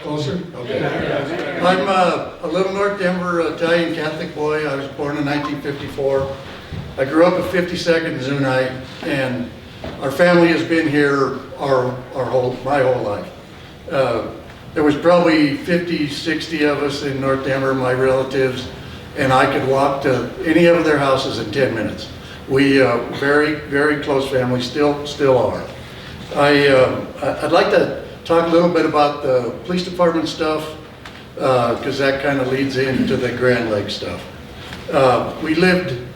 Closer? Okay. I'm a little North Denver Italian Catholic boy. I was born in 1954. I grew up at 52nd and Zuni, and our family has been here my whole life. There was probably 50, 60 of us in North Denver, my relatives, and I could walk to any of their houses in 10 minutes. We very, very close family, still are. I'd like to talk a little bit about the police department stuff, because that kind of leads into the Grand Lake stuff. We lived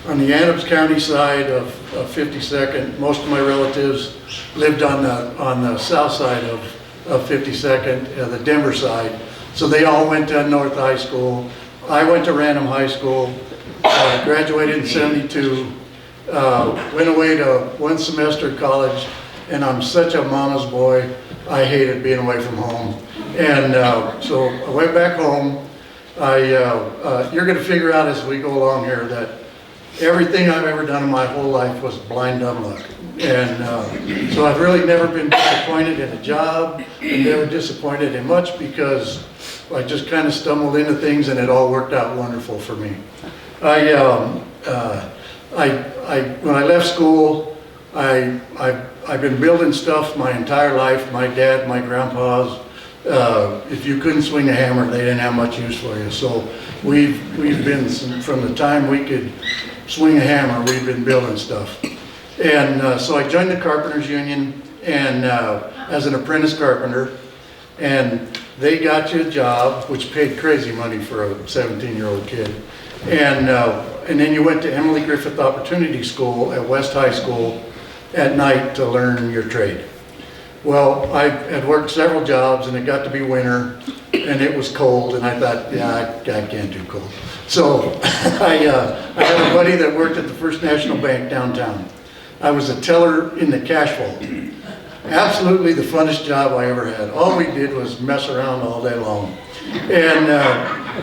on the Adams County side of 52nd. Most of my relatives lived on the south side of 52nd, the Denver side. So they all went to North High School. I went to Random High School, graduated in 72, went away to one semester of college, and I'm such a mama's boy. I hated being away from home. And so I went back home. You're gonna figure out as we go along here that everything I've ever done in my whole life was blind dumb luck. And so I've really never been disappointed in a job, and never disappointed in much, because I just kind of stumbled into things and it all worked out wonderful for me. When I left school, I've been building stuff my entire life. My dad, my grandpa's, if you couldn't swing a hammer, they didn't have much use for you. So we've been, from the time we could swing a hammer, we've been building stuff. And so I joined the Carpenters Union and as an apprentice carpenter, and they got you a job which paid crazy money for a 17-year-old kid. And then you went to Emily Griffith Opportunity School at West High School at night to learn your trade. Well, I had worked several jobs, and it got to be winter and it was cold, and I thought, yeah, I can't do cold. So I had a buddy that worked at the First National Bank downtown. I was a teller in the cash vault. Absolutely the funnest job I ever had. All we did was mess around all day long. And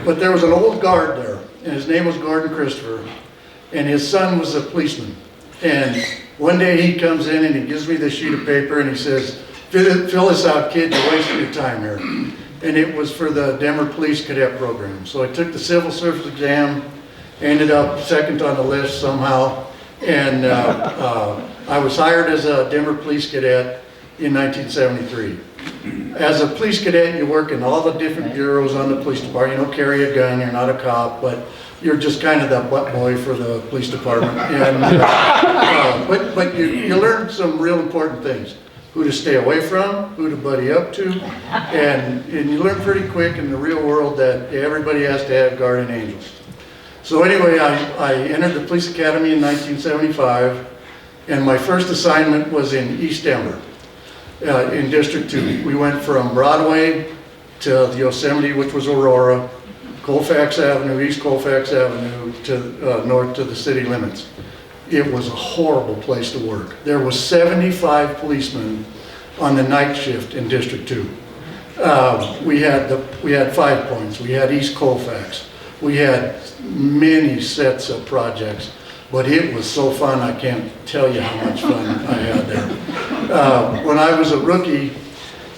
but there was an old guard there, and his name was Gordon Christopher, and his son was a policeman. And one day he comes in and he gives me this sheet of paper and he says, fill this out, kid, you're wasting your time here. And it was for the Denver Police Cadet Program. So I took the civil service exam, ended up second on the list somehow, and I was hired as a Denver Police Cadet in 1973. As a police cadet, you work in all the different bureaus on the police department. You don't carry a gun, you're not a cop, but you're just kind of that butt boy for the police department. And, but you learn some real important things. Who to stay away from, who to buddy up to, and you learn pretty quick in the real world that everybody has to have guardian angels. So anyway, I entered the police academy in 1975, and my first assignment was in East Denver, in District 2. We went from Broadway to the Yosemite, which was Aurora, Colfax Avenue, East Colfax Avenue, to north to the city limits. It was a horrible place to work. There was 75 policemen on the night shift in District 2. We had 5 points. We had East Colfax. We had many sets of projects, but it was so fun. I can't tell you how much fun I had there. When I was a rookie,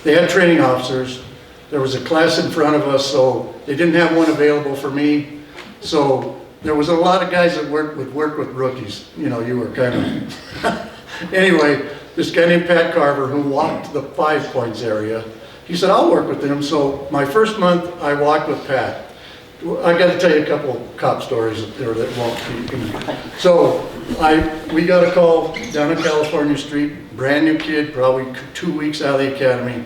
they had training officers. There was a class in front of us, so they didn't have one available for me. So there was a lot of guys that would work with rookies. You know, you were kind of... Anyway, this guy named Pat Carver, who walked the 5 Points area, he said, I'll work with him. So my first month, I walked with Pat. I got to tell you a couple cop stories there that won't be. So we got a call down on California Street, brand new kid, probably 2 weeks out of the academy.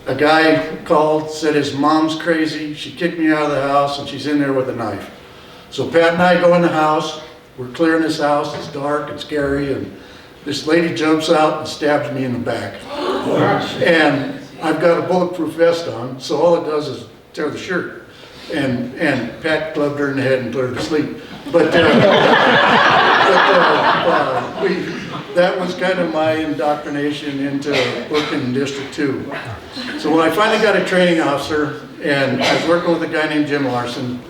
A guy called, said his mom's crazy. She kicked me out of the house, and she's in there with a knife. So Pat and I go in the house, we're clearing this house, it's dark and scary, and this lady jumps out and stabs me in the back. And I've got a bulletproof vest on, so all it does is tear the shirt. And Pat clubbed her in the head and put her to sleep. But that was kind of my indoctrination into working in District 2. So when I finally got a training officer, and I was working with a guy named Jim Larson,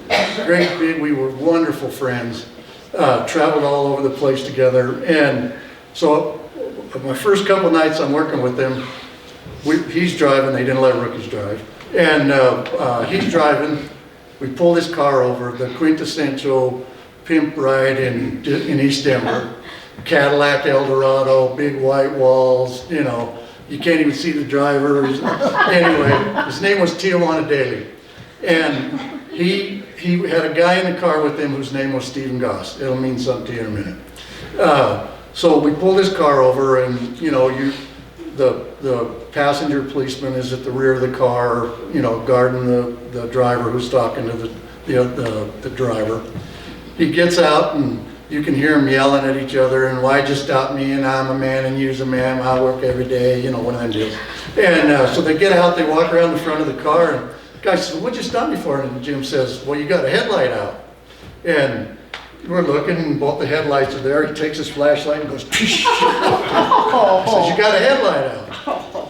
great big, we were wonderful friends, traveled all over the place together. And so my first couple nights I'm working with him, he's driving, they didn't let rookies drive. And he's driving. We pulled his car over, the quintessential pimp ride in East Denver. Cadillac Eldorado, big white walls, you know, you can't even see the driver. Anyway, his name was Tijuana Daly. And he had a guy in the car with him whose name was Stephen Goss. It'll mean something to you in a minute. So we pulled his car over, and you know, the passenger policeman is at the rear of the car, you know, guarding the driver who's talking to the driver. He gets out, and you can hear them yelling at each other, and why'd you stop me, and I'm a man and you's a man, I work every day, you know, one of them deals. And so they get out, they walk around the front of the car, and the guy says, what'd you stop me for? And Jim says, well, you got a headlight out. And we're looking, and both the headlights are there. He takes his flashlight and goes, says, you got a headlight out.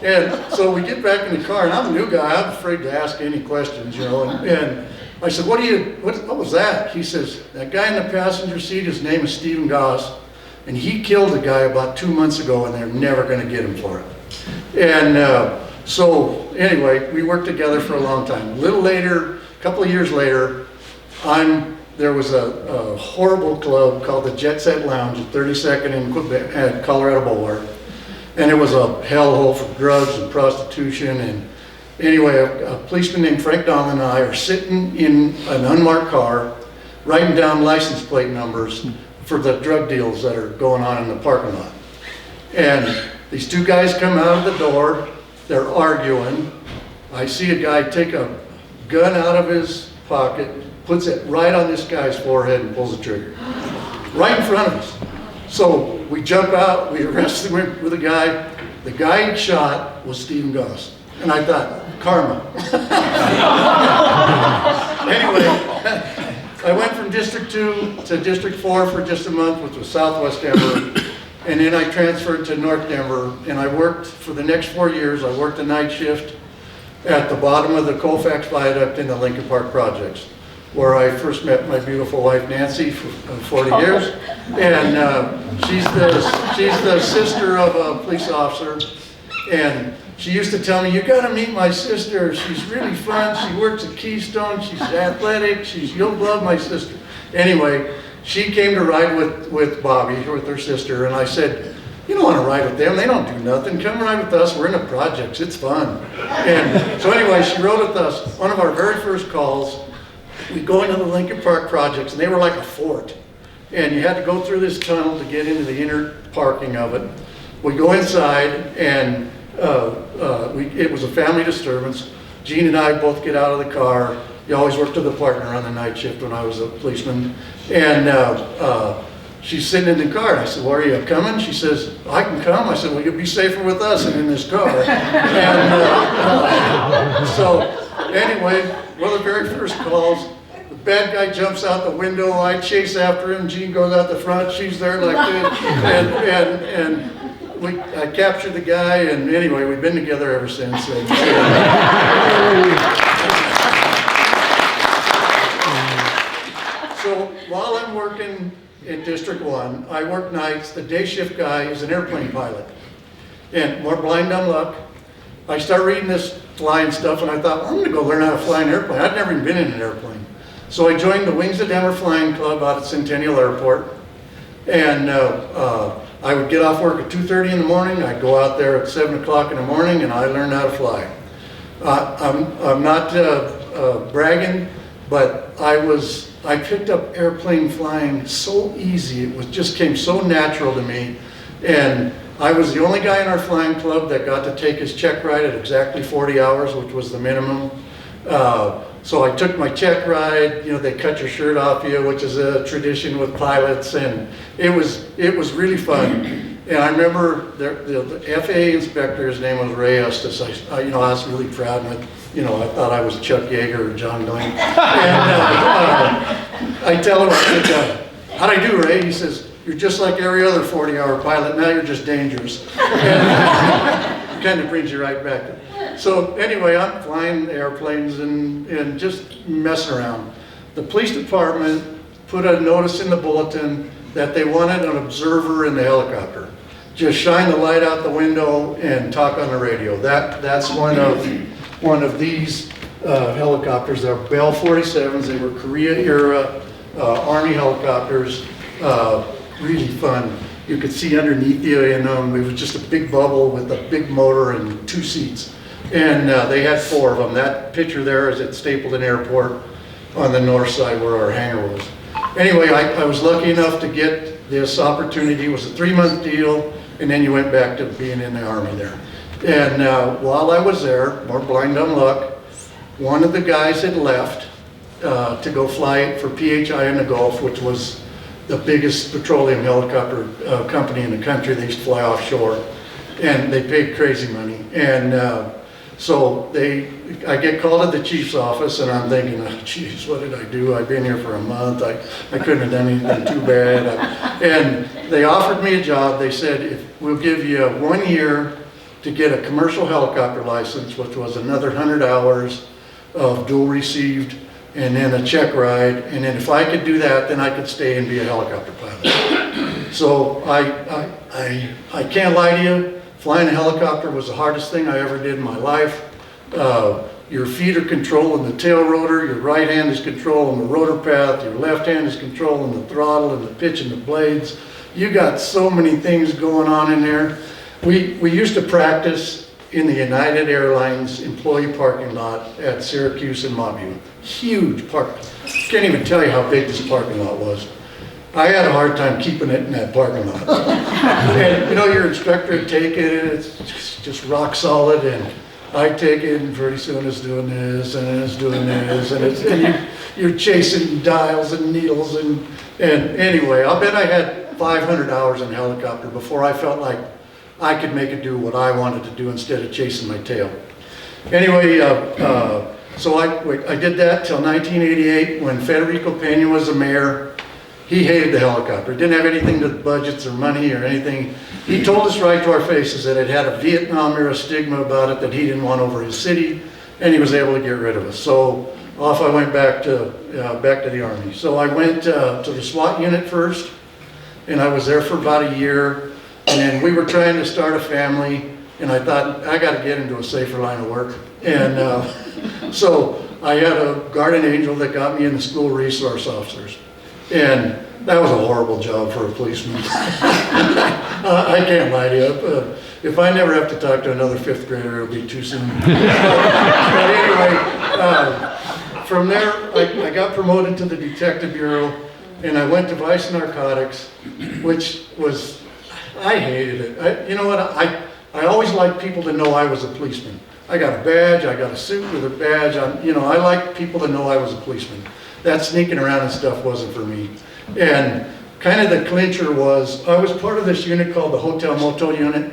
And so we get back in the car, and I'm a new guy, I'm afraid to ask any questions, you know, and I said, what was that? He says, that guy in the passenger seat, his name is Stephen Goss, and he killed a guy about 2 months ago, and they're never going to get him for it. And so anyway, we worked together for a long time. A little later, a couple of years later, there was a horrible club called the Jet Set Lounge at 32nd in Quebec, at Colorado Boulevard, and it was a hellhole for drugs and prostitution. And anyway, a policeman named Frank Donlin and I are sitting in an unmarked car, writing down license plate numbers for the drug deals that are going on in the parking lot. And these two guys come out of the door, they're arguing. I see a guy take a gun out of his pocket, puts it right on this guy's forehead and pulls the trigger. Right in front of us. So we jump out, we arrest him with the guy. The guy he shot was Stephen Goss. And I thought, karma. Anyway, I went from District 2 to District 4 for just a month, which was Southwest Denver. And then I transferred to North Denver, and I worked for the next 4 years. I worked a night shift at the bottom of the Colfax Viaduct in the Lincoln Park projects, where I first met my beautiful wife Nancy for 40 years. And she's the sister of a police officer. And she used to tell me, you gotta meet my sister. She's really fun. She works at Keystone. She's athletic. You'll love my sister. Anyway, she came to ride with Bobby, with her sister, and I said, you don't want to ride with them. They don't do nothing. Come ride with us. We're in the projects. It's fun. And so anyway, she rode with us. One of our very first calls, we go into the Lincoln Park projects, and they were like a fort. And you had to go through this tunnel to get into the inner parking of it. We go inside, and it was a family disturbance. Gene and I both get out of the car. You always worked with a partner on the night shift when I was a policeman. And she's sitting in the car. I said, well, are you coming? She says, I can come. I said, well, you'll be safer with us than in this car. And so anyway, one of the very first calls, the bad guy jumps out the window. I chase after him. Gene goes out the front. She's there like this. And I captured the guy. And anyway, we've been together ever since. So while I'm working in District 1, I work nights. The day shift guy is an airplane pilot. And more blind dumb luck, I start reading this flying stuff, and I thought, well, I'm going to go learn how to fly an airplane. I'd never even been in an airplane. So I joined the Wings of Denver Flying Club out at Centennial Airport. And I would get off work at 2:30 in the morning. I'd go out there at 7 o'clock in the morning, and I learned how to fly. I'm not bragging, but I picked up airplane flying so easy. It just came so natural to me. And I was the only guy in our flying club that got to take his check ride at exactly 40 hours, which was the minimum. So I took my check ride. You know, they cut your shirt off you, which is a tradition with pilots, and it was really fun. And I remember the FAA inspector, his name was Ray Estes. I was really proud, and I thought I was Chuck Yeager or John Glenn. And I tell him, I said, how'd I do, Ray? He says, you're just like every other 40-hour pilot. Now you're just dangerous. And it kind of brings you right back. So anyway, I'm flying airplanes and just messing around. The police department put a notice in the bulletin that they wanted an observer in the helicopter. Just shine the light out the window and talk on the radio. That's one of one of these helicopters. They're Bell 47s. They were Korea-era Army helicopters. Really fun. You could see underneath you in them. It was just a big bubble with a big motor and 2 seats. And they had 4 of them. That picture there is at Stapleton Airport on the north side where our hangar was. Anyway, I was lucky enough to get this opportunity. It was a 3-month deal, and then you went back to being in the Army there. And while I was there, more blind dumb luck, one of the guys had left to go fly for PHI in the Gulf, which was the biggest petroleum helicopter company in the country. They used to fly offshore, and they paid crazy money. And so I get called to the chief's office, and I'm thinking, oh, geez, what did I do? I've been here for a month. I couldn't have done anything too bad. And they offered me a job. They said, we'll give you 1 year to get a commercial helicopter license, which was another 100 hours of dual received, and then a check ride. And then if I could do that, then I could stay and be a helicopter pilot. So I can't lie to you. Flying a helicopter was the hardest thing I ever did in my life. Your feet are controlling the tail rotor, your right hand is controlling the rotor path, your left hand is controlling the throttle and the pitch and the blades. You got so many things going on in there. We used to practice in the United Airlines employee parking lot at Syracuse and Mobile. Huge park. Can't even tell you how big this parking lot was. I had a hard time keeping it in that parking lot. And you know, your instructor would take it, and it's just rock solid, and I take it, and pretty soon it's doing this, and it's doing this, and you're chasing dials and needles, and anyway, I'll bet I had 500 hours in a helicopter before I felt like I could make it do what I wanted to do instead of chasing my tail. Anyway, so I did that till 1988 when Federico Pena was the mayor. He hated the helicopter. It didn't have anything to budgets or money or anything. He told us right to our faces that it had a Vietnam-era stigma about it that he didn't want over his city, and he was able to get rid of us. So off I went back to the Army. So I went to the SWAT unit first, and I was there for about a year, and then we were trying to start a family, and I thought, I got to get into a safer line of work. And so I had a guardian angel that got me in the school resource officers. And that was a horrible job for a policeman. I can't lie to you. If I never have to talk to another 5th grader, it'll be too soon. But anyway, from there, I got promoted to the Detective Bureau, and I went to Vice Narcotics, which was, I hated it. You know what, I always liked people to know I was a policeman. I got a badge, I got a suit with a badge. I like people to know I was a policeman. That sneaking around and stuff wasn't for me. And kind of the clincher was, I was part of this unit called the Hotel Motel Unit.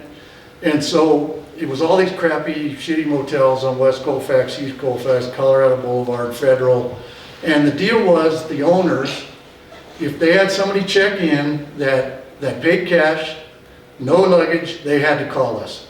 And so it was all these crappy, shitty motels on West Colfax, East Colfax, Colorado Boulevard, Federal. And the deal was the owners, if they had somebody check in that paid cash, no luggage, they had to call us.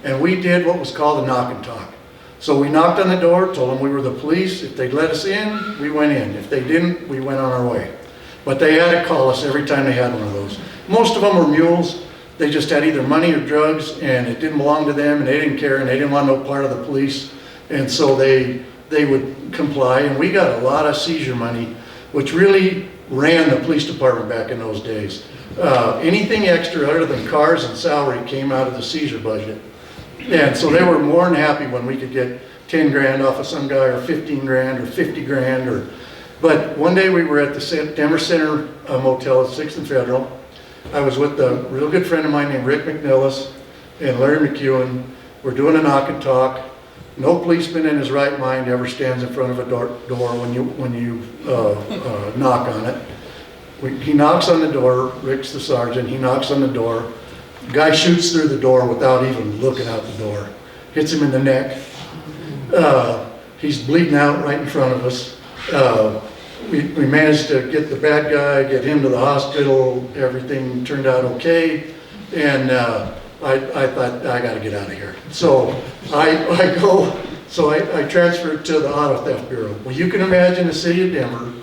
And we did what was called a knock and talk. So we knocked on the door, told them we were the police. If they'd let us in, we went in. If they didn't, we went on our way. But they had to call us every time they had one of those. Most of them were mules. They just had either money or drugs, and it didn't belong to them, and they didn't care, and they didn't want no part of the police. And so they would comply, and we got a lot of seizure money, which really ran the police department back in those days. Anything extra other than cars and salary came out of the seizure budget. And so they were more than happy when we could get 10 grand off of some guy, or 15 grand, or 50 grand. But one day we were at the Denver Center Motel at 6th and Federal. I was with a real good friend of mine named Rick McNillis and Larry McEwen. We're doing a knock and talk. No policeman in his right mind ever stands in front of a door when you knock on it. He knocks on the door. Rick's the sergeant. He knocks on the door. Guy shoots through the door without even looking out the door. Hits him in the neck. He's bleeding out right in front of us. We managed to get the bad guy, get him to the hospital. Everything turned out okay. And I thought, I got to get out of here. So I transferred to the Auto Theft Bureau. Well, you can imagine the city of Denver.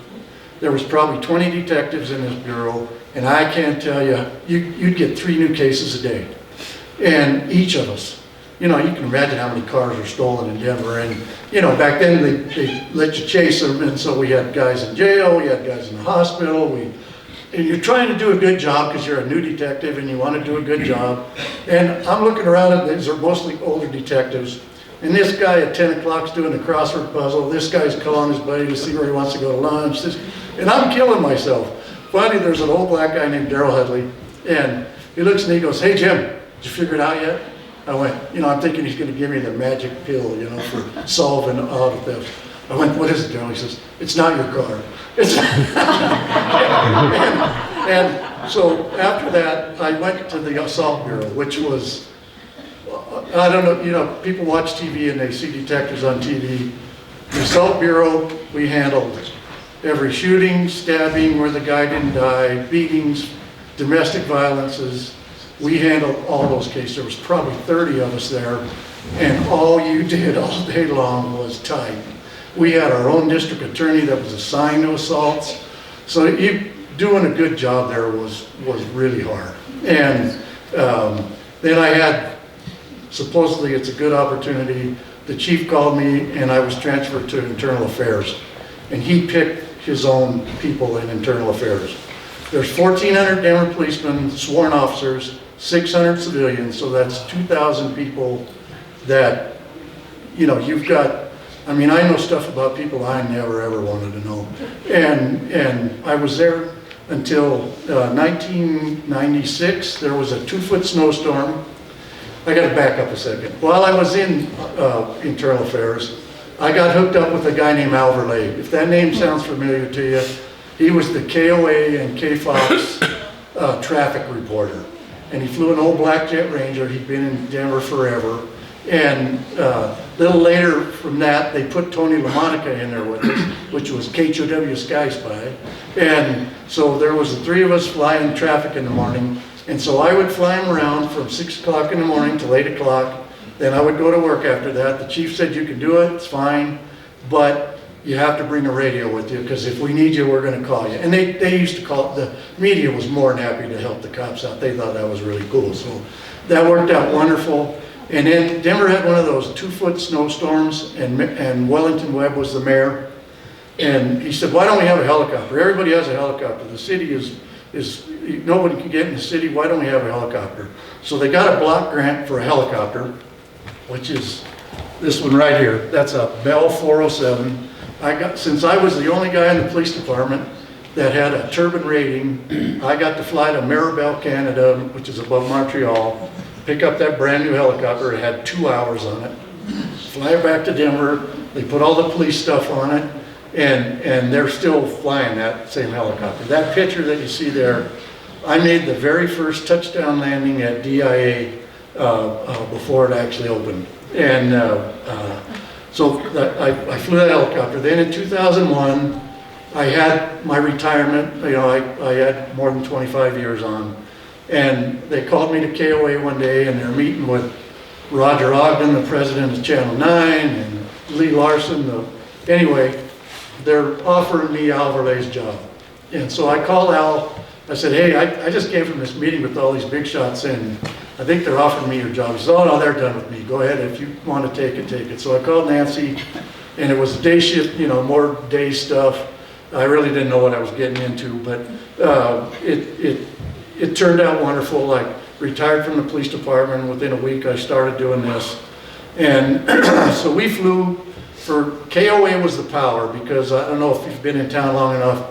There was probably 20 detectives in this bureau. And I can't tell you, you'd get 3 new cases a day. And each of us, you know, you can imagine how many cars are stolen in Denver. And, you know, back then they let you chase them. And so we had guys in jail, we had guys in the hospital. And you're trying to do a good job because you're a new detective and you want to do a good job. And I'm looking around and these are mostly older detectives. And this guy at 10 o'clock's doing a crossword puzzle. This guy's calling his buddy to see where he wants to go to lunch. And I'm killing myself. Finally, there's an old black guy named Daryl Headley. And he looks and he goes, "Hey, Jim, did you figure it out yet?" I went, you know, I'm thinking he's going to give me the magic pill, you know, for solving auto theft. I went, "What is it, Daryl?" He says, "It's not your car." It's and so after that, I went to the Assault Bureau, which was, I don't know, you know, people watch TV and they see detectives on TV. The Assault Bureau, we handled every shooting, stabbing where the guy didn't die, beatings, domestic violences. We handled all those cases. There was probably 30 of us there, and all you did all day long was type. We had our own district attorney that was assigned to assaults. So doing a good job there was really hard. And then I had, supposedly it's a good opportunity, the chief called me and I was transferred to internal affairs. And he picked his own people in internal affairs. There's 1,400 Denver policemen, sworn officers, 600 civilians, so that's 2,000 people that, you know, you've got, I mean, I know stuff about people I never ever wanted to know. And I was there until 1996. There was a 2-foot snowstorm. I got to back up a second. While I was in internal affairs, I got hooked up with a guy named Al Verley. If that name sounds familiar to you, he was the KOA and KFOX traffic reporter. And he flew an old black jet Ranger. He'd been in Denver forever. And a little later from that, they put Tony LaMonica in there with us, which was KHOW Sky Spy. And so there was the 3 of us flying traffic in the morning. And so I would fly him around from 6 o'clock in the morning till 8 o'clock. Then I would go to work after that. The chief said, "You can do it, it's fine, but you have to bring a radio with you because if we need you, we're going to call you." And they used to call, the media was more than happy to help the cops out. They thought that was really cool. So that worked out wonderful. And then Denver had one of those 2-foot snowstorms, and Wellington Webb was the mayor. And he said, "Why don't we have a helicopter? Everybody has a helicopter. The city is nobody can get in the city. Why don't we have a helicopter?" So they got a block grant for a helicopter, which is this one right here. That's a Bell 407. Since I was the only guy in the police department that had a turbine rating, I got to fly to Mirabel, Canada, which is above Montreal, pick up that brand new helicopter. It had 2 hours on it. Fly it back to Denver. They put all the police stuff on it, and they're still flying that same helicopter. That picture that you see there, I made the very first touchdown landing at DIA before it actually opened. And so I flew that helicopter. Then in 2001, I had my retirement. You know, I had more than 25 years on. And they called me to KOA one day, and they're meeting with Roger Ogden, the president of Channel 9, and Lee Larson. Anyway, they're offering me Al Verley's job. And so I called Al. I said, "Hey, I just came from this meeting with all these big shots, and I think they're offering me your job." He said, "Oh, no, they're done with me. Go ahead. If you want to take it, take it." So I called Nancy, and it was a day shift, you know, more day stuff. I really didn't know what I was getting into, but it turned out wonderful. I retired from the police department. Within a week, I started doing this. And so we flew for, KOA was the power, because I don't know if you've been in town long enough,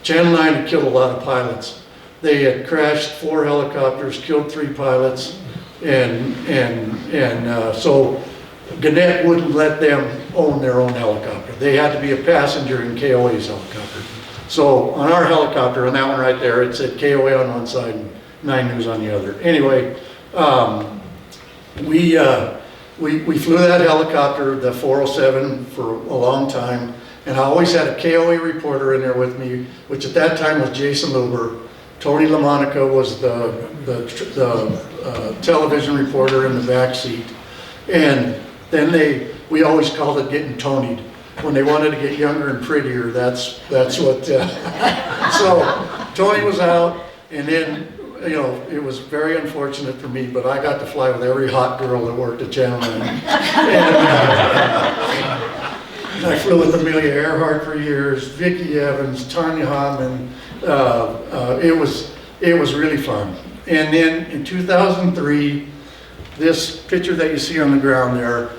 Channel 9 had killed a lot of pilots. They had crashed 4 helicopters, killed 3 pilots, and so Gannett wouldn't let them own their own helicopter. They had to be a passenger in KOA's helicopter. So on our helicopter, on that one right there, it said KOA on one side and 9 News on the other. Anyway, we flew that helicopter, the 407, for a long time. And I always had a KOA reporter in there with me, which at that time was Jason Luber. Tony LaMonica was the television reporter in the back seat. And then we always called it getting Tony'd. When they wanted to get younger and prettier, that's what, so Tony was out, and then you know, it was very unfortunate for me, but I got to fly with every hot girl that worked at Channel 9. And I flew with Amelia Earhart for years, Vicki Evans, Tanya Hoffman. It was really fun. And then in 2003, this picture that you see on the ground there,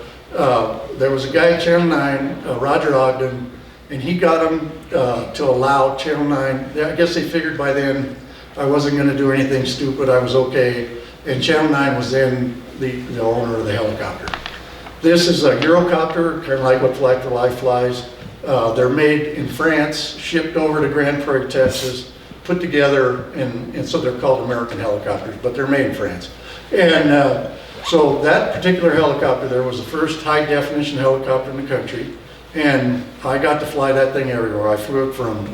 there was a guy at Channel 9, Roger Ogden, and he got him to allow Channel 9. I guess they figured by then I wasn't going to do anything stupid, I was okay. And Channel 9 was then the owner of the helicopter. This is a Eurocopter, kind of like what Flag for Life flies. They're made in France, shipped over to Grand Prairie, Texas, put together, and so they're called American helicopters, but they're made in France. And so that particular helicopter there was the first high definition helicopter in the country. And I got to fly that thing everywhere. I flew it from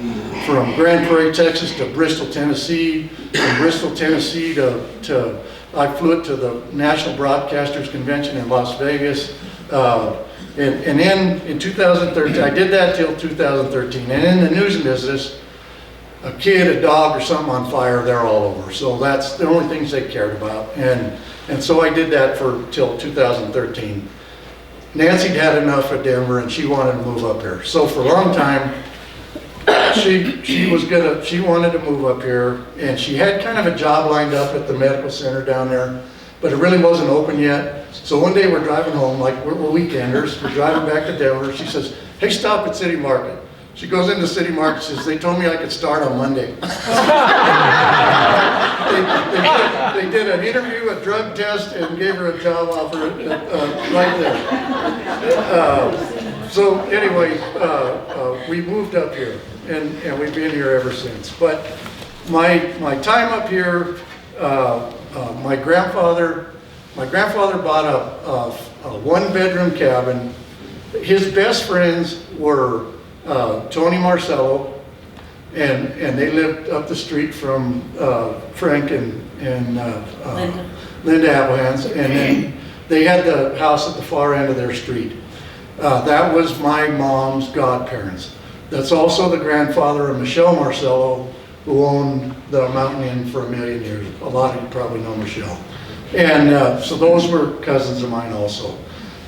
Grand Prairie, Texas to Bristol, Tennessee, from Bristol, Tennessee to I flew it to the National Broadcasters Convention in Las Vegas. And then in 2013, I did that till 2013. And in the news business, a kid, a dog, or something on fire, they're all over. So that's the only things they cared about. And so I did that till 2013. Nancy'd had enough of Denver and she wanted to move up here. So for a long time, she wanted to move up here, and she had kind of a job lined up at the medical center down there, but it really wasn't open yet. So one day we're driving home, like we're weekenders, we're driving back to Denver. She says, "Hey, stop at City Market." She goes into City Market, says, "They told me I could start on Monday." They did an interview, a drug test, and gave her a job offer right there. So anyway, we moved up here, and we've been here ever since. But my time up here, my grandfather bought a one-bedroom cabin. His best friends were Tony Marcello, and they lived up the street from Frank and Linda Applehans, and then they had the house at the far end of their street. That was my mom's godparents. That's also the grandfather of Michelle Marcello, who owned the Mountain Inn for 1,000,000 years. A lot of you probably know Michelle. And so those were cousins of mine also.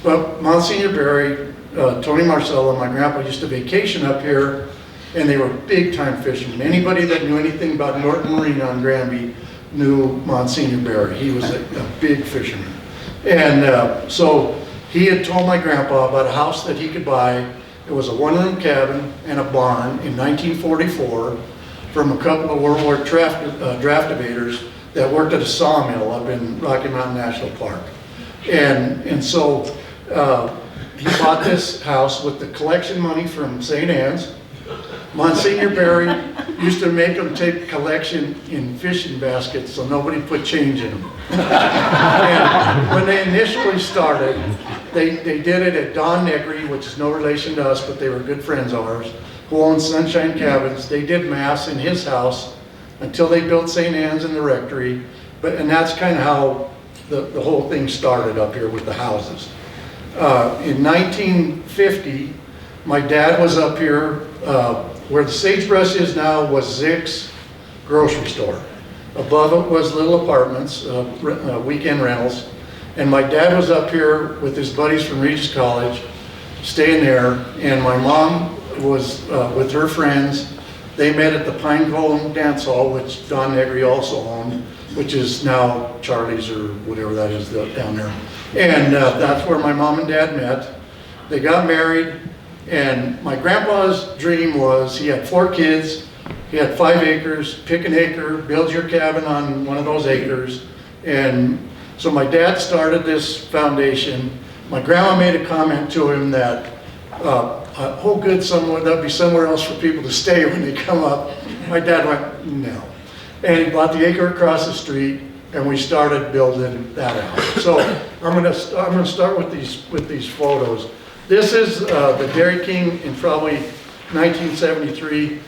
But Monsignor Berry, Tony Marcello, and my grandpa used to vacation up here, and they were big time fishermen. Anybody that knew anything about Norton Marina on Granby knew Monsignor Berry. He was a big fisherman. And so he had told my grandpa about a house that he could buy. It was a one-room cabin and a barn in 1944 from a couple of World War draft evaders that worked at a sawmill up in Rocky Mountain National Park. And so he bought this house with the collection money from St. Anne's. Monsignor Berry used to make them take collection in fishing baskets so nobody put change in them. And when they initially started, they did it at Don Negri, which is no relation to us, but they were good friends of ours, who owned Sunshine Cabins. They did Mass in his house until they built St. Anne's and the rectory. And that's kind of how the whole thing started up here with the houses. In 1950, my dad was up here. Where the sagebrush is now was Zick's grocery store. Above it was little apartments, weekend rentals. And my dad was up here with his buddies from Regis College, staying there. And my mom was with her friends. They met at the Pine Cone Dance Hall, which Don Negri also owned, which is now Charlie's or whatever that is down there. And that's where my mom and dad met. They got married. And my grandpa's dream was, he had 4 kids, he had 5 acres, pick an acre, build your cabin on one of those acres. And so my dad started this foundation. My grandma made a comment to him that, oh good, there'll be somewhere else for people to stay when they come up. My dad went, no. And he bought the acre across the street, and we started building that out. So I'm gonna start with these photos. This is the Dairy King in probably 1973.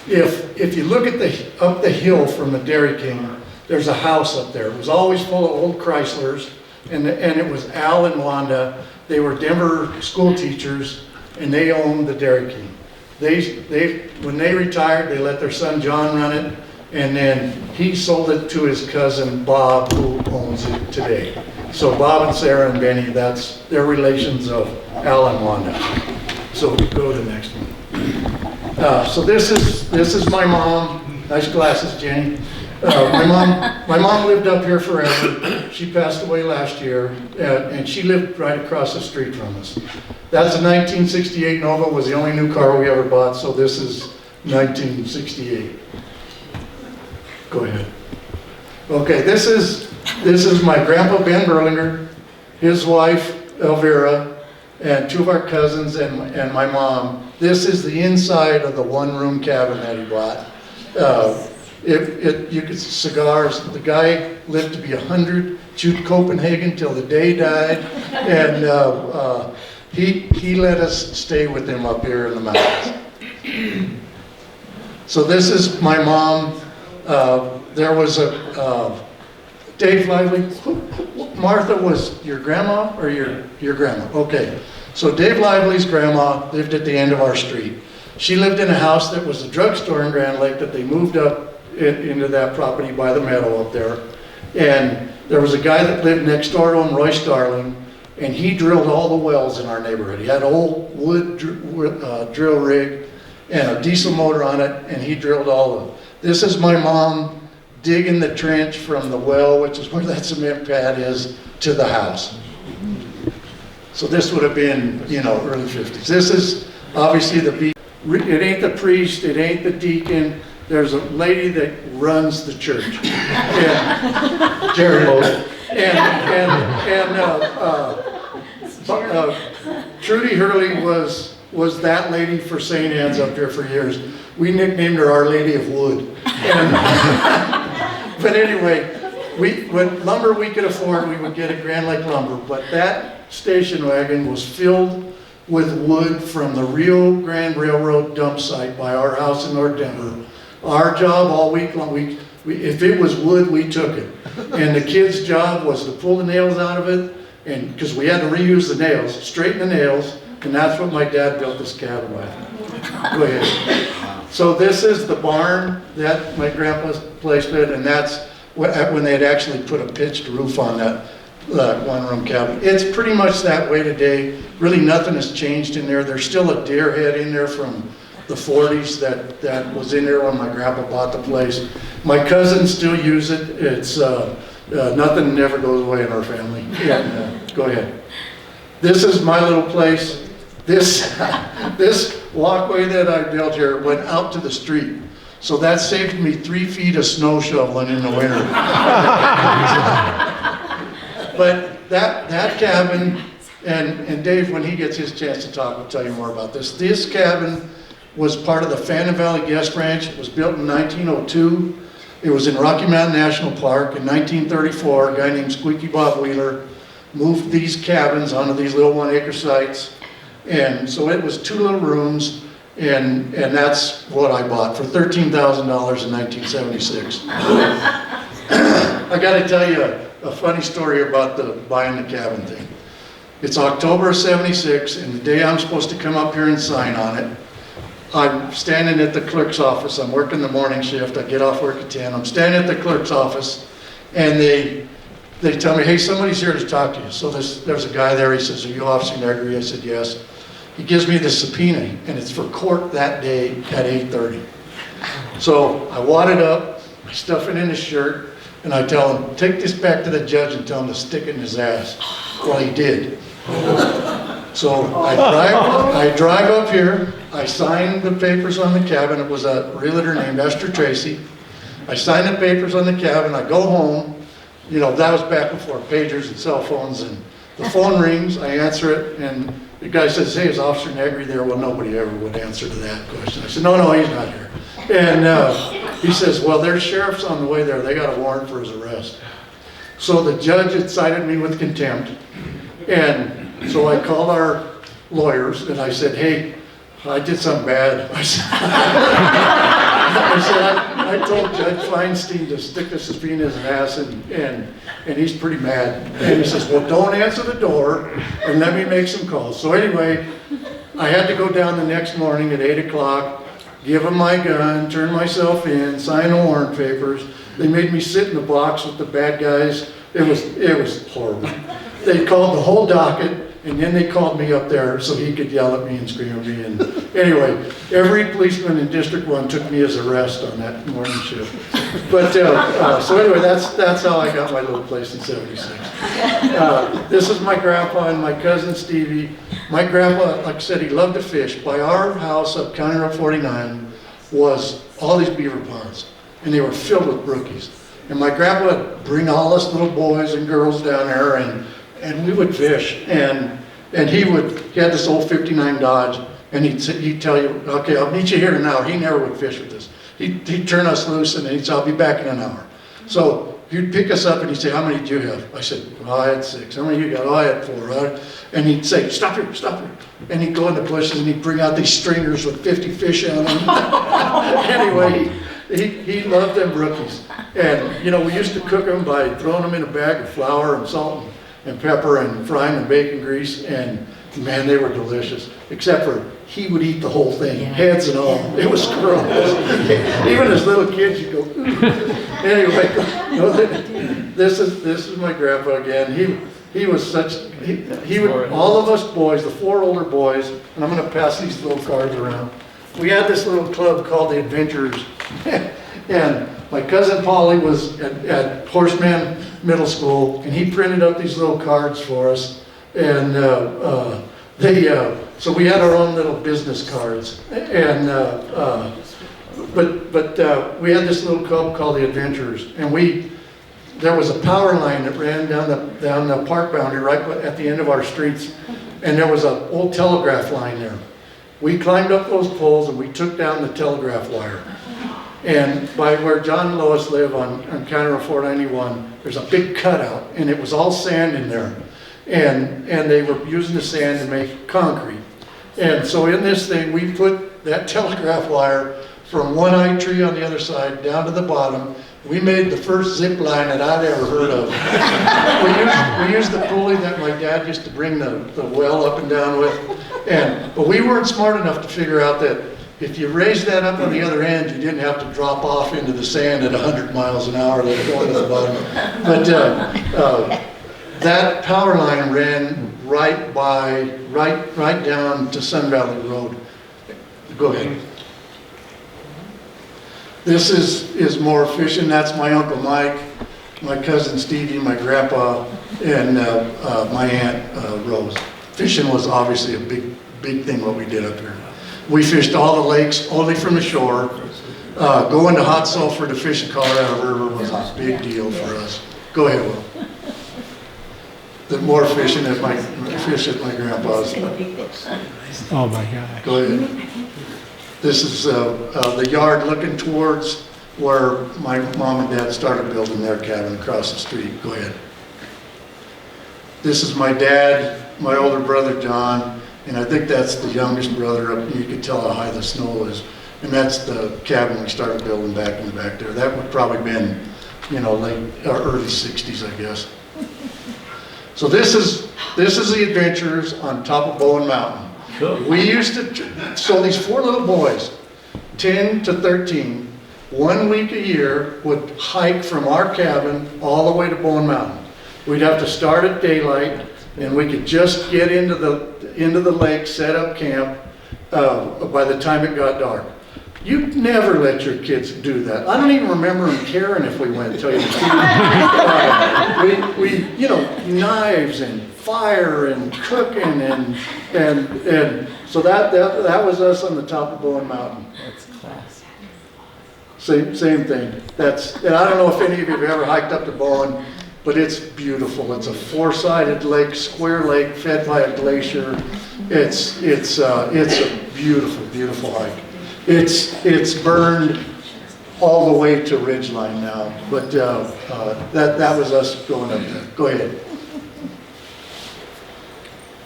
If you look at up the hill from the Dairy King, there's a house up there. It was always full of old Chryslers, and it was Al and Wanda. They were Denver school teachers, and they owned the Dairy King. When they retired, they let their son John run it, and then he sold it to his cousin Bob, who owns it today. So Bob and Sarah and Benny, they're relations of Al and Wanda. So go to the next one. So this is my mom. Nice glasses, Jenny. My mom lived up here forever. She passed away last year, and she lived right across the street from us. That's a 1968 Nova, was the only new car we ever bought, so this is 1968. Go ahead. Okay, this is my grandpa Ben Berlinger, his wife Elvira, and two of our cousins and my mom. This is the inside of the one-room cabin that he bought. You could cigars. The guy lived to be 100, chewed Copenhagen till the day died, and he let us stay with him up here in the mountains. So this is my mom. There was a Dave Lively. Martha was your grandma or your grandma? Okay. So Dave Lively's grandma lived at the end of our street. She lived in a house that was a drugstore in Grand Lake that they moved up into that property by the meadow up there. And there was a guy that lived next door to him, Roy Starling, and he drilled all the wells in our neighborhood. He had an old wood drill rig and a diesel motor on it, and he drilled all of them. This is my mom digging the trench from the well, which is where that cement pad is, to the house. So this would have been, early 50s. This is obviously it ain't the priest, it ain't the deacon. There's a lady that runs the church. And Jerry Trudy Hurley was that lady for St. Anne's up here for years. We nicknamed her Our Lady of Wood. But anyway, when lumber we could afford, we would get a Grand Lake lumber. But that station wagon was filled with wood from the Rio Grande Railroad dump site by our house in North Denver. Our job all week long, if it was wood, we took it. And the kids' job was to pull the nails out of it, and because we had to reuse the nails, straighten the nails, and that's what my dad built this cabin with. Go ahead. So this is the barn that my grandpa's placed in, and that's when they had actually put a pitched roof on that one-room cabin. It's pretty much that way today. Really nothing has changed in there. There's still a deer head in there from the 40s that was in there when my grandpa bought the place. My cousins still use it. It's nothing never goes away in our family. Yeah, go ahead. This is my little place. This walkway that I built here went out to the street. So that saved me 3 feet of snow shoveling in the winter. But that cabin, and Dave, when he gets his chance to talk, will tell you more about this. This cabin was part of the Phantom Valley Guest Ranch. It was built in 1902. It was in Rocky Mountain National Park. In 1934, a guy named Squeaky Bob Wheeler moved these cabins onto these little 1-acre sites. And so it was 2 little rooms, and that's what I bought for $13,000 in 1976. I gotta tell you a funny story about buying the cabin thing. It's October of '76, and the day I'm supposed to come up here and sign on it, I'm standing at the clerk's office. I'm working the morning shift. I get off work at 10. I'm standing at the clerk's office, and they tell me, hey, somebody's here to talk to you. So there's a guy there. He says, are you Officer Negri? I said, yes. He gives me the subpoena, and it's for court that day at 8:30. So I wad it up, I stuff it in his shirt, and I tell him, take this back to the judge and tell him to stick it in his ass. Well, he did. So I drive up here, I sign the papers on the cabin. It was a realtor named Esther Tracy. I sign the papers on the cabin, I go home. That was back before pagers and cell phones, and the phone rings, I answer it, and the guy says, hey, is Officer Negri there? Well, nobody ever would answer to that question. I said, no, he's not here. And he says, well, there's sheriffs on the way there. They got a warrant for his arrest. So the judge had cited me with contempt, and so I called our lawyers, and I said, hey, I did something bad. I told Judge Feinstein to stick the subpoena in his ass, and he's pretty mad. And he says, well, don't answer the door, and let me make some calls. So anyway, I had to go down the next morning at 8 o'clock, give them my gun, turn myself in, sign the warrant papers. They made me sit in the box with the bad guys. It was horrible. They called the whole docket, and then they called me up there so he could yell at me and scream at me. And anyway, every policeman in District 1 took me as arrest on that morning shift. But so anyway, that's how I got my little place in '76. This is my grandpa and my cousin Stevie. My grandpa, like I said, he loved to fish. By our house up County Road 49 was all these beaver ponds, and they were filled with brookies. And my grandpa would bring all us little boys and girls down there, and we would fish. And he had this old '59 Dodge, and he'd tell you, okay, I'll meet you here in an hour. He never would fish with us. He'd turn us loose, and he'd say, I'll be back in an hour. So he'd pick us up, and he'd say, how many did you have? I said, well, I had 6. How many you got? Oh, I had 4. And he'd say, stop here, stop here. And he'd go in the bushes, and he'd bring out these stringers with 50 fish on them. Anyway, he loved them brookies. And, you know, we used to cook them by throwing them in a bag of flour and salt and pepper and frying them in bacon grease. And, man, they were delicious. Except for he would eat the whole thing, heads and all. It was gross. Even as little kids, you go, ooh. Anyway, this is my grandpa again. He was such, he would, all of us boys, the 4 older boys, and I'm going to pass these little cards around. We had this little club called the Adventurers. And my cousin Paulie was at Horseman Middle School, and he printed up these little cards for us. And so we had our own little business cards. And but we had this little club called the Adventurers, and there was a power line that ran down the park boundary right at the end of our streets, and there was an old telegraph line there. We climbed up those poles and we took down the telegraph wire. And by where John and Lois live on County Road 491, there's a big cutout, and it was all sand in there. And they were using the sand to make concrete. And so in this thing, we put that telegraph wire from one eye tree on the other side down to the bottom. We made the first zip line that I'd ever heard of. we used the pulley that my dad used to bring the well up and down with. But we weren't smart enough to figure out that if you raised that up on the other end, you didn't have to drop off into the sand at 100 miles an hour that going to the bottom. But that power line ran right down to Sun Valley Road. Go ahead. This is more fishing. That's my Uncle Mike, my cousin Stevie, my grandpa, and my Aunt Rose. Fishing was obviously a big thing what we did up here. We fished all the lakes only from the shore. Going to Hot Sulphur to fish the Colorado River was a big deal for us. Go ahead, Will. The more fishing at my grandpa's. Oh my God. Go ahead. This is the yard looking towards where my mom and dad started building their cabin across the street. Go ahead. This is my dad, my older brother John, and I think that's the youngest brother up. You can tell how high the snow is. And that's the cabin we started building back in the back there. That would probably been, late or early 60s, I guess. So this is the Adventurers on top of Bowen Mountain. Cool. We used to, so these 4 little boys, 10 to 13, 1 week a year would hike from our cabin all the way to Bowen Mountain. We'd have to start at daylight, and we could just get into the lake, set up camp by the time it got dark. You never let your kids do that. I don't even remember them caring if we went, tell you the truth. Knives and fire and cooking and so that was us on the top of Bowen Mountain. That's class. Same thing. And I don't know if any of you have ever hiked up to Bowen, but it's beautiful. It's a 4-sided lake, square lake, fed by a glacier. It's a beautiful, beautiful hike. It's burned all the way to Ridgeline now, but that was us going up there. Go ahead.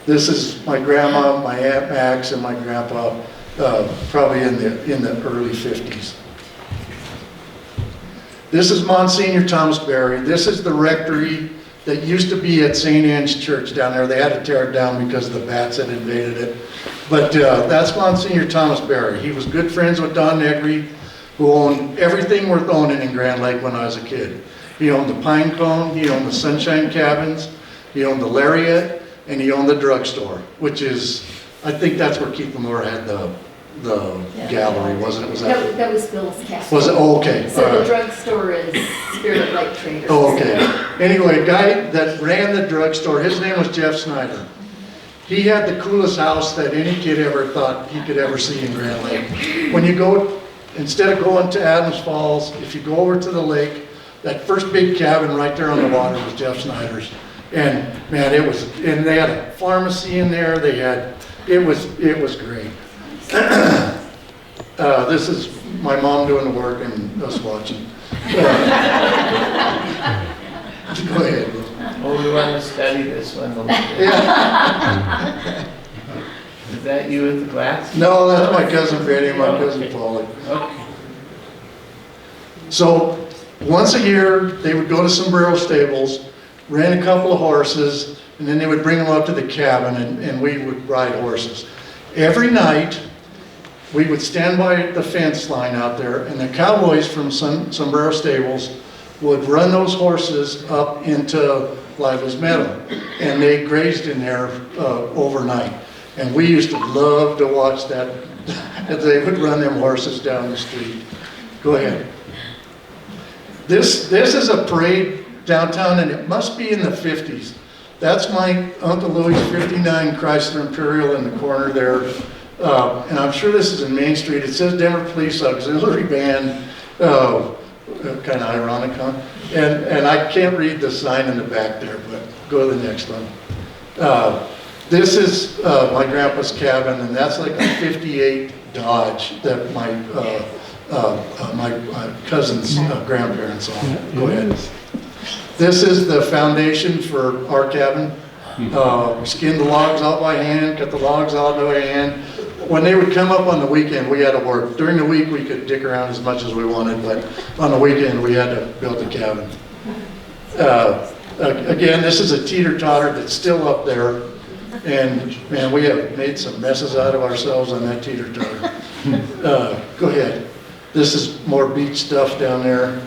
This is my grandma, my Aunt Max, and my grandpa, probably in the early 50s. This is Monsignor Thomas Berry. This is the rectory that used to be at St. Anne's Church down there. They had to tear it down because the bats had invaded it. But that's Monsignor Thomas Berry. He was good friends with Don Negri, who owned everything worth owning in Grand Lake when I was a kid. He owned the Pine Cone, he owned the Sunshine Cabins, he owned the Lariat, and he owned the drugstore, which is, I think that's where Keith Lamore had the gallery, wasn't it? Was that was Bill's Castle. Was it? Oh, okay. So the drugstore is Spirit Light Traders. Oh, okay. Anyway, a guy that ran the drugstore, his name was Jeff Snyder. He had the coolest house that any kid ever thought he could ever see in Grand Lake. When you go, instead of going to Adams Falls, if you go over to the lake, that first big cabin right there on the water was Jeff Snyder's. And man, and they had a pharmacy in there. It was great. This is my mom doing the work and us watching. Go ahead. Oh, we want to study this one a little bit. Yeah. Is that you with the glasses? No, that's my cousin Freddie and my cousin Paulie. Okay. So once a year, they would go to Sombrero Stables, rent a couple of horses, and then they would bring them up to the cabin and we would ride horses. Every night, we would stand by the fence line out there, and the cowboys from Sombrero Stables would run those horses up into Lively's Meadow, and they grazed in there overnight. And we used to love to watch that, as they would run them horses down the street. Go ahead. This is a parade downtown, and it must be in the 50s. That's my Uncle Louie's 59 Chrysler Imperial in the corner there. And I'm sure this is in Main Street. It says Denver Police Auxiliary Band. Kind of ironic, huh? And I can't read the sign in the back there, but go to the next one. This is my grandpa's cabin, and that's like a 58 Dodge that my cousin's grandparents owned. Go ahead. This is the foundation for our cabin. Skinned the logs out by hand, cut the logs out by hand. When they would come up on the weekend, we had to work. During the week, we could dick around as much as we wanted, but on the weekend, we had to build the cabin. Again, this is a teeter-totter that's still up there, and man, we have made some messes out of ourselves on that teeter-totter. Go ahead. This is more beach stuff down there.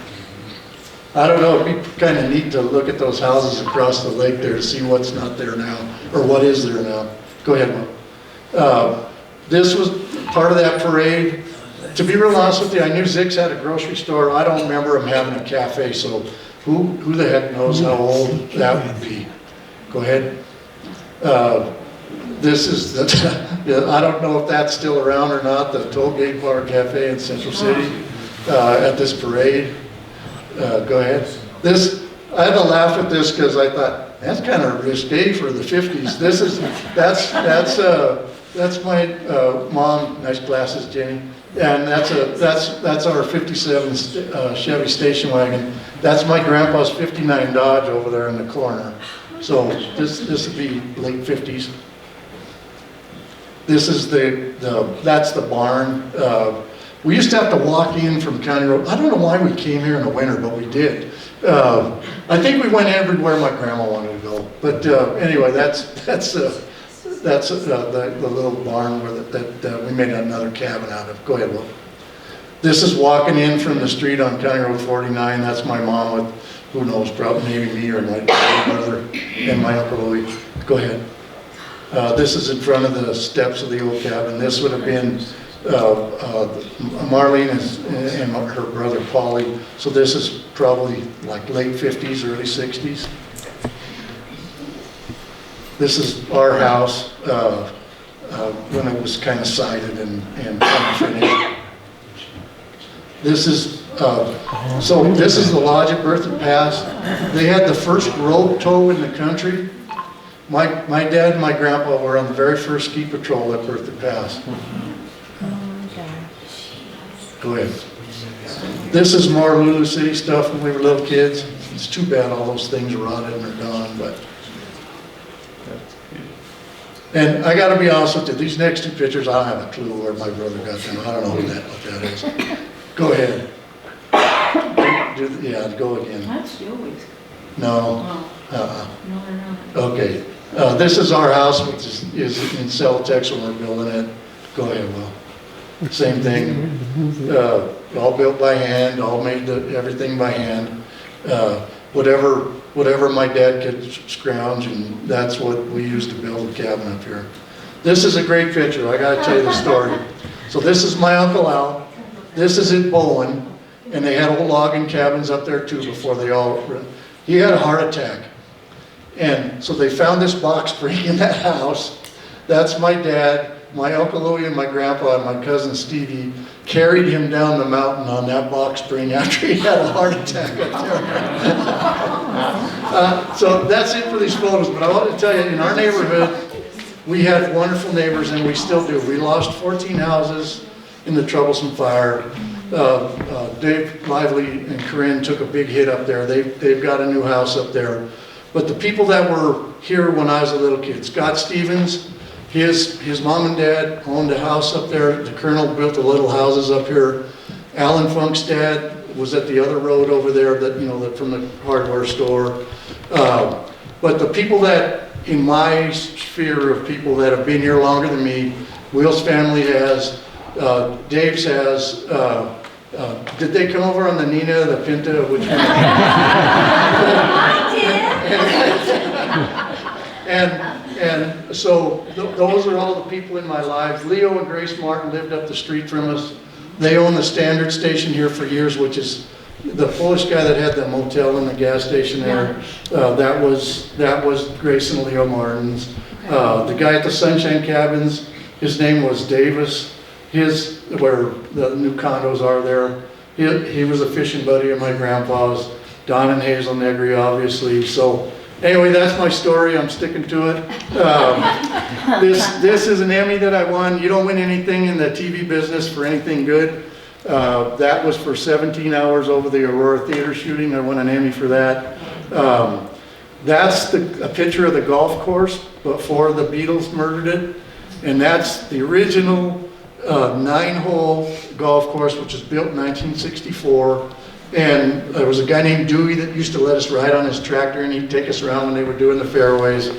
I don't know, it'd be kind of neat to look at those houses across the lake there to see what's not there now, or what is there now. Go ahead, Mom. This was part of that parade. To be real honest with you, I knew Zix had a grocery store. I don't remember him having a cafe, so who the heck knows how old that would be. Go ahead. This is the, I don't know if that's still around or not, the Tollgate Bar Cafe in Central City at this parade. Go ahead. I had to laugh at this because I thought, that's kind of risque for the 50s. That's my mom, nice glasses, Jenny. And that's our 57 Chevy station wagon. That's my grandpa's 59 Dodge over there in the corner. So this would be late 50s. This is that's the barn. We used to have to walk in from County Road. I don't know why we came here in the winter, but we did. I think we went everywhere my grandma wanted to go. But anyway, that's the little barn where that we made another cabin out of. Go ahead, Will. This is walking in from the street on County Road 49. That's my mom with, who knows, probably maybe me or my brother and my Uncle Louie. Go ahead. This is in front of the steps of the old cabin. This would have been Marlene and her brother Paulie. So this is probably like late 50s, early 60s. This is our house when it was kind of sided and unfinished. This is this is the lodge at Berthoud Pass. They had the first rope tow in the country. My dad and my grandpa were on the very first ski patrol at Berthoud Pass. Go ahead. This is more Lulu City stuff when we were little kids. It's too bad all those things are rotted and are gone, but. And I got to be honest with you, these next two pictures, I don't have a clue where my brother got them. I don't know what that is. Go ahead. Yeah, go again. That's Joey's. No. Oh. Uh-uh. No, they're not. Okay. This is our house, which is in Celtex when we're building it. Go ahead, Will. Same thing. All built by hand, all made everything by hand. Whatever my dad could scrounge, and that's what we used to build the cabin up here. This is a great picture. I gotta tell you the story. So this is my Uncle Al. This is at Bowen, and they had old logging cabins up there too before they all. He had a heart attack, and so they found this box spring in that house. That's my dad. My Uncle Louie and my grandpa and my cousin Stevie carried him down the mountain on that box spring after he had a heart attack up there. So that's it for these photos, but I want to tell you, in our neighborhood, we had wonderful neighbors, and we still do. We lost 14 houses in the troublesome fire. Dave Lively and Corinne took a big hit up there. They've got a new house up there. But the people that were here when I was a little kid, Scott Stevens, his mom and dad owned a house up there. The Colonel built the little houses up here. Alan Funk's dad was at the other road over there, that from the hardware store. But the people that, in my sphere of people that have been here longer than me, Will's family has, Dave's has, did they come over on the Nina, the Pinta, which one? I did. And so those are all the people in my life. Leo and Grace Martin lived up the street from us. They own the Standard Station here for years, which is the Polish guy that had the motel and the gas station there. That was Grace and Leo Martin's. The guy at the Sunshine Cabins, his name was Davis. Where the new condos are there, he was a fishing buddy of my grandpa's. Don and Hazel Negri, obviously. So anyway, that's my story. I'm sticking to it. This is an Emmy that I won. You don't win anything in the TV business for anything good. That was for 17 hours over the Aurora Theater shooting. I won an Emmy for that. That's a picture of the golf course before the Beatles murdered it. And that's the original 9-hole golf course, which was built in 1964. And there was a guy named Dewey that used to let us ride on his tractor, and he'd take us around when they were doing the fairways.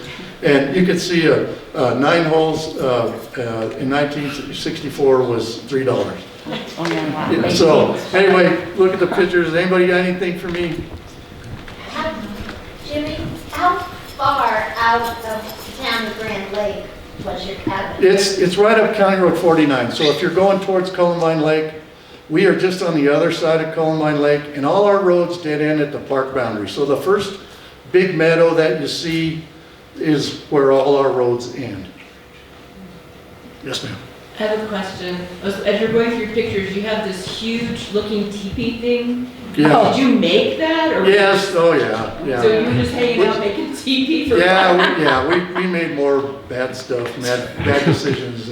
And you could see 9 holes in 1964 was $3. Oh, yeah, wow. So anyway, look at the pictures. Anybody got anything for me? Jimmy, how far out of town of Grand Lake was your cabin? It's right up County Road 49. So if you're going towards Columbine Lake, we are just on the other side of Columbine Lake, and all our roads dead end at the park boundary. So the first big meadow that you see is where all our roads end. Yes, ma'am. I have a question. As you're going through your pictures, you have this huge looking teepee thing. Yeah. Did you make that? Or Yes. Oh, yeah. Yeah. So you were just hanging out making teepee for Yeah, we made more bad stuff, bad decisions.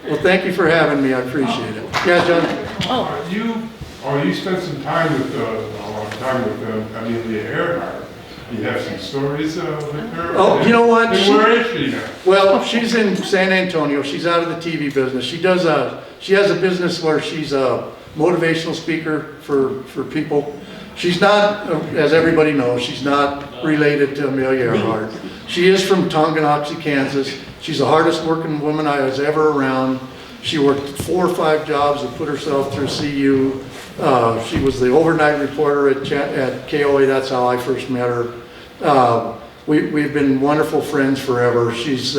Well, thank you for having me. I appreciate it. Yeah, John. You spent some time with Amelia Earhart. You have some stories with her? Oh, you know what? And where is she now? Well, she's in San Antonio. She's out of the TV business. She has a business where she's a motivational speaker for people. She's not, as everybody knows, she's not related to Amelia Earhart. She is from Tonganoxie, Kansas. She's the hardest working woman I was ever around. She worked 4 or 5 jobs to put herself through CU. She was the overnight reporter at KOA. That's how I first met her. We've been wonderful friends forever. She's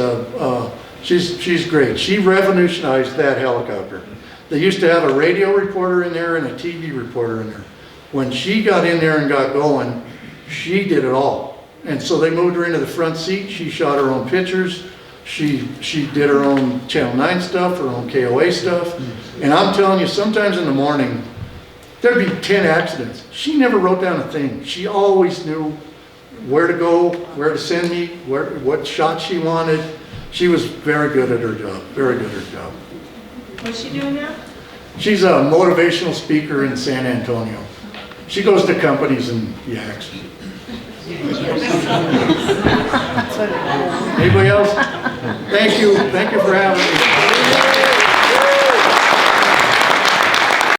great. She revolutionized that helicopter. They used to have a radio reporter in there and a TV reporter in there. When she got in there and got going, she did it all. And so they moved her into the front seat. She shot her own pictures. She did her own Channel 9 stuff, her own KOA stuff. And I'm telling you, sometimes in the morning, there'd be 10 accidents. She never wrote down a thing. She always knew where to go, where to send me, what shot she wanted. She was very good at her job, very good at her job. What's she doing now? She's a motivational speaker in San Antonio. She goes to companies and yaks. Anybody else? Thank you for having me.